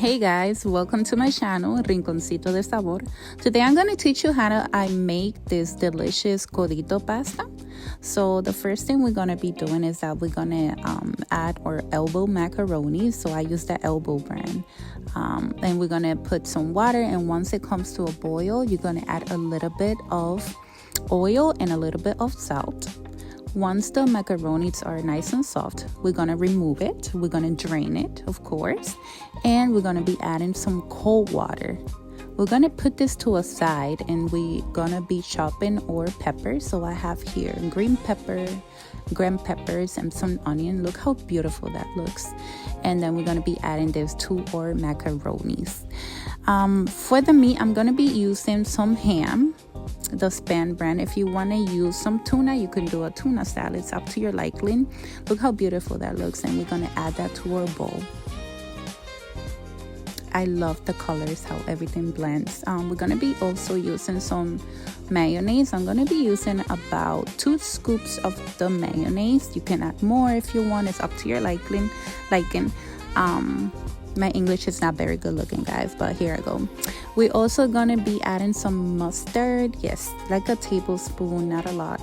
Hey guys, welcome to my channel, Rinconcito de Sabor. Today I'm going to teach you how I make this delicious Codito pasta. So the first thing we're going to be doing is that we're going to add our elbow macaroni. So I use the Elbow brand. And we're going to put some water, and once it comes to a boil, you're going to add a little bit of oil and a little bit of salt. Once the macaronis are nice and soft, we're going to remove it. We're going to drain it, of course, and we're going to be adding some cold water. We're going to put this to a side, and we're going to be chopping our peppers. So I have here green peppers, and some onion. Look how beautiful that looks. And then we're going to be adding this to our macaronis. For the meat, I'm going to be using some ham, the Span brand. If you want to use some tuna, you can do a tuna salad. It's up to your liking. Look how beautiful that looks, and we're going to add that to our bowl. I love the colors, how everything blends. We're going to be also using some mayonnaise. I'm going to be using about 2 scoops of the mayonnaise. You can add more if you want. It's up to your liking. My English is not very good looking, guys, but here I go. We're also going to be adding some mustard. Yes, like a tablespoon, not a lot.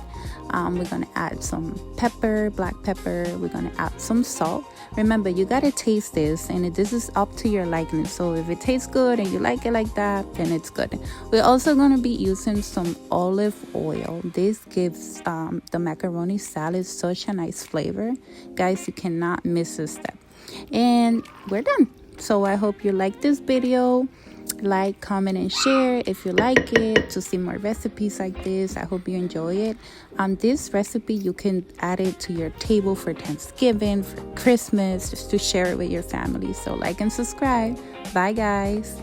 We're going to add some pepper, black pepper. We're going to add some salt. Remember, you got to taste this, and this is up to your liking. So if it tastes good and you like it like that, then it's good. We're also going to be using some olive oil. This gives the macaroni salad such a nice flavor. Guys, you cannot miss this step. And we're done. So I hope you like this video. Like, comment, and share if you like it, to see more recipes like this. I hope you enjoy it. This recipe, you can add it to your table for Thanksgiving, for Christmas, just to share it with your family. So like and subscribe. Bye guys.